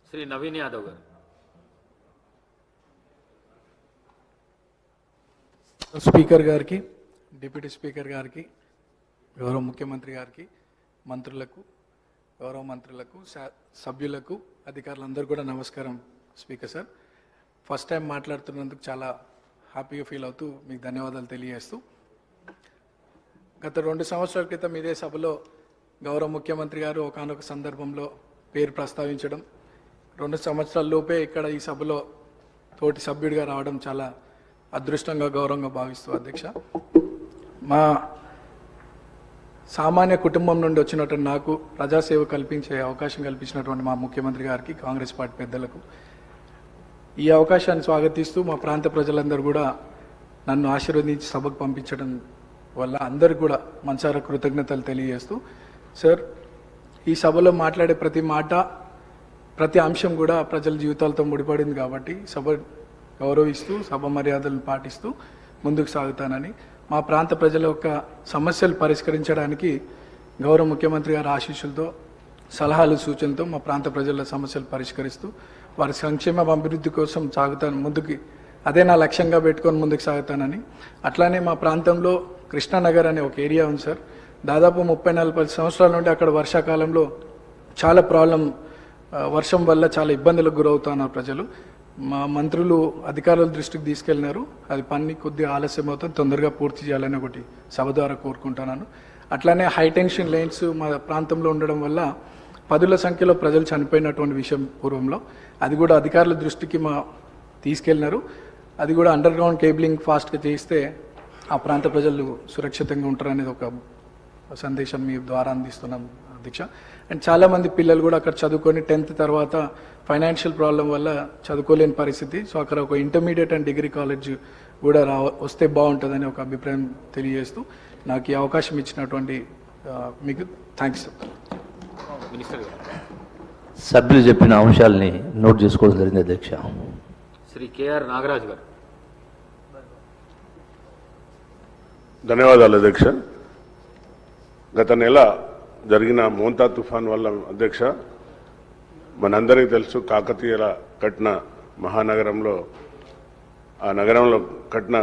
శ్రీ నవీన్ యాదవ్ గారు. స్పీకర్ గారికి, deputy speaker గారికి, గౌరవ ముఖ్యమంత్రి గారికి, మంత్రులకు, గౌరవ మంత్రులకు, సభ్యులకు, అధికారులందరూ కూడా నమస్కారం. స్పీకర్ సార్, ఫస్ట్ టైం మాట్లాడుతున్నందుకు చాలా హ్యాపీగా ఫీల్ అవుతూ మీకు ధన్యవాదాలు తెలియజేస్తూ, గత 2 సంవత్సరాల క్రితం ఇదే సభలో గౌరవ ముఖ్యమంత్రి గారు ఒకానొక సందర్భంలో పేరు ప్రస్తావించడం, 2 సంవత్సరాల లోపే ఇక్కడ ఈ సభలో తోటి సభ్యుడిగా రావడం చాలా అదృష్టంగా, గౌరవంగా భావిస్తూ అధ్యక్ష, మా సామాన్య కుటుంబం నుండి వచ్చినటువంటి నాకు ప్రజాసేవ కల్పించే అవకాశం కల్పించినటువంటి మా ముఖ్యమంత్రి గారికి, కాంగ్రెస్ పార్టీ పెద్దలకు ఈ అవకాశాన్ని స్వాగతిస్తూ, మా ప్రాంత ప్రజలందరూ కూడా నన్ను ఆశీర్వదించి సభకు పంపించడం వల్ల అందరికి కూడా మనసారా కృతజ్ఞతలు తెలియజేస్తూ, సార్ ఈ సభలో మాట్లాడే ప్రతి మాట, ప్రతి అంశం కూడా ప్రజల జీవితాలతో ముడిపడింది కాబట్టి సభ గౌరవిస్తూ, సభ మర్యాదలను పాటిస్తూ ముందుకు సాగుతానని, మా ప్రాంత ప్రజల యొక్క సమస్యలు పరిష్కరించడానికి గౌరవ ముఖ్యమంత్రి గారి ఆశీస్సులతో, సలహాలు, సూచనలతో మా ప్రాంత ప్రజల సమస్యలు పరిష్కరిస్తూ వారి సంక్షేమ అభివృద్ధి కోసం సాగుతాను ముందుకి, అదే నా లక్ష్యంగా పెట్టుకొని ముందుకు సాగుతానని. అట్లానే మా ప్రాంతంలో కృష్ణానగర్ అనే ఒక ఏరియా ఉంది సార్, దాదాపు 30-40 సంవత్సరాల నుండి అక్కడ వర్షాకాలంలో చాలా వర్షం వల్ల చాలా ఇబ్బందులకు గురవుతున్నారు ప్రజలు. మా మంత్రులు అధికారుల దృష్టికి తీసుకెళ్ళినారు, అది పని కొద్దిగా ఆలస్యం అవుతుంది, తొందరగా పూర్తి చేయాలని ఒకటి సభ ద్వారా కోరుకుంటున్నాను. అట్లానే హై టెన్షన్ లైన్స్ మా ప్రాంతంలో ఉండడం వల్ల 10ల సంఖ్యలో ప్రజలు చనిపోయినటువంటి విషయం పూర్వంలో, అది కూడా అధికారుల దృష్టికి తీసుకెళ్ళినారు. అది కూడా అండర్ గ్రౌండ్ కేబులింగ్ ఫాస్ట్గా చేస్తే ఆ ప్రాంత ప్రజలు సురక్షితంగా ఉంటారనేది ఒక సందేశం మీ ద్వారా అందిస్తున్నాం అధ్యక్ష. అండ్ చాలామంది పిల్లలు కూడా అక్కడ చదువుకొని 10th తర్వాత ఫైనాన్షియల్ ప్రాబ్లం వల్ల చదువుకోలేని పరిస్థితి. సో అక్కడ ఒక ఇంటర్మీడియట్ అండ్ డిగ్రీ కాలేజ్ కూడా వస్తే బాగుంటుందని ఒక అభిప్రాయం తెలియజేస్తూ, నాకు ఈ అవకాశం ఇచ్చినటువంటి మీకు థ్యాంక్స్. సభ్యులు చెప్పిన అంశాలని నోట్ చేసుకోవడం జరిగింది అధ్యక్ష. శ్రీ కేఆర్ నాగరాజు గారు. ధన్యవాదాలు అధ్యక్ష. గత నెల జరిగిన మోంతా తుఫాన్ వల్ల అధ్యక్ష, మనందరికీ తెలుసు, కాకతీయుల కట్టిన మహానగరంలో, ఆ నగరంలో కట్టిన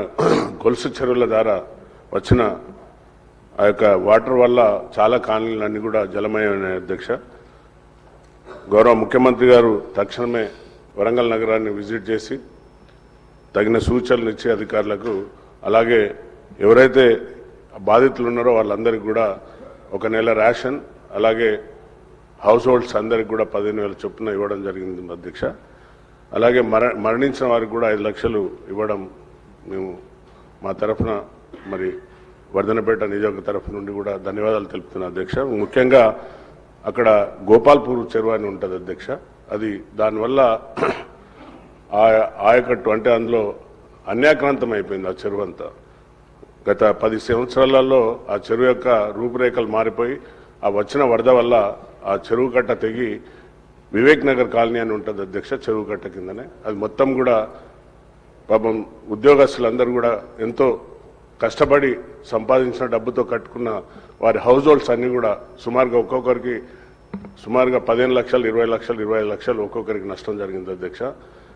గొలుసు చెరువుల ద్వారా వచ్చిన ఆ యొక్క వాటర్ వల్ల చాలా కాలనీలన్నీ కూడా జలమయమైన అధ్యక్ష. గౌరవ ముఖ్యమంత్రి గారు తక్షణమే వరంగల్ నగరాన్ని విజిట్ చేసి తగిన సూచనలు ఇచ్చే అధికారులకు, అలాగే ఎవరైతే బాధితులు ఉన్నారో వాళ్ళందరికీ కూడా 1 నెల రేషన్, అలాగే హౌస్ హోల్డ్స్ అందరికి కూడా 15,000 చొప్పున ఇవ్వడం జరిగింది అధ్యక్ష. అలాగే మరణించిన వారికి కూడా 5 లక్షలు ఇవ్వడం మేము మా తరఫున, మరి వర్ధనపేట నియోజక తరఫు నుండి కూడా ధన్యవాదాలు తెలుపుతున్నాం అధ్యక్ష. ముఖ్యంగా అక్కడ గోపాల్పూర్ చెరువు అని ఉంటుంది అధ్యక్ష, అది దానివల్ల ఆయకట్టు అంటే అందులో అన్యాక్రాంతం అయిపోయింది ఆ చెరువు అంతా. గత 10 సంవత్సరాలలో ఆ చెరువు యొక్క రూపురేఖలు మారిపోయి, ఆ వచ్చిన వరద వల్ల ఆ చెరువు కట్ట తెగి వివేక్ నగర్ కాలనీ అని ఉంటుంది అధ్యక్ష, చెరువు కట్ట కిందనే అది మొత్తం కూడా పాపం ఉద్యోగస్తులందరూ కూడా ఎంతో కష్టపడి సంపాదించిన డబ్బుతో కట్టుకున్న వారి హౌస్ హోల్డ్స్ అన్నీ కూడా సుమారుగా ఒక్కొక్కరికి 15 లక్షలు, 20 లక్షలు, 25 లక్షలు ఒక్కొక్కరికి నష్టం జరిగింది అధ్యక్ష.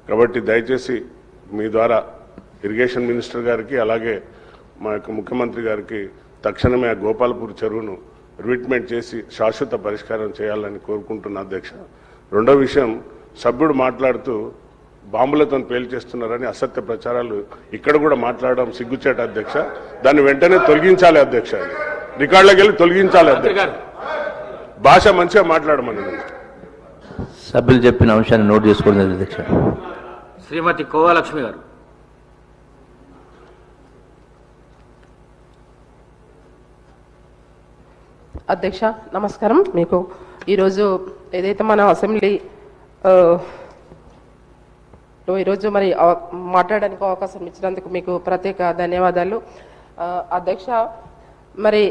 కాబట్టి దయచేసి మీ ద్వారా ఇరిగేషన్ మినిస్టర్ గారికి, అలాగే మా యొక్క ముఖ్యమంత్రి గారికి తక్షణమే ఆ గోపాల్పూర్ చెరువును రిట్మెంట్ చేసి శాశ్వత పరిష్కారం చేయాలని కోరుకుంటున్నా అధ్యక్ష. రెండో విషయం, సభ్యుడు మాట్లాడుతూ బాంబులతో పేల్చేస్తున్నారని అసత్య ప్రచారాలు ఇక్కడ కూడా మాట్లాడడం సిగ్గుచేట అధ్యక్ష. దాన్ని వెంటనే తొలగించాలి అధ్యక్ష, రికార్డులకు వెళ్ళి తొలగించాలి అధ్యక్ష. భాష మంచిగా మాట్లాడమని సభ్యులు చెప్పిన అంశాన్ని నోట్ చేసుకోవడం జరిగింది అధ్యక్ష. శ్రీమతి కోవాలక్ష్మి గారు. అధ్యక్ష నమస్కారం. మీకు ఈరోజు ఏదైతే మన అసెంబ్లీ ఈరోజు మరి మాట్లాడడానికి అవకాశం ఇచ్చినందుకు మీకు ప్రత్యేక ధన్యవాదాలు అధ్యక్ష. మరి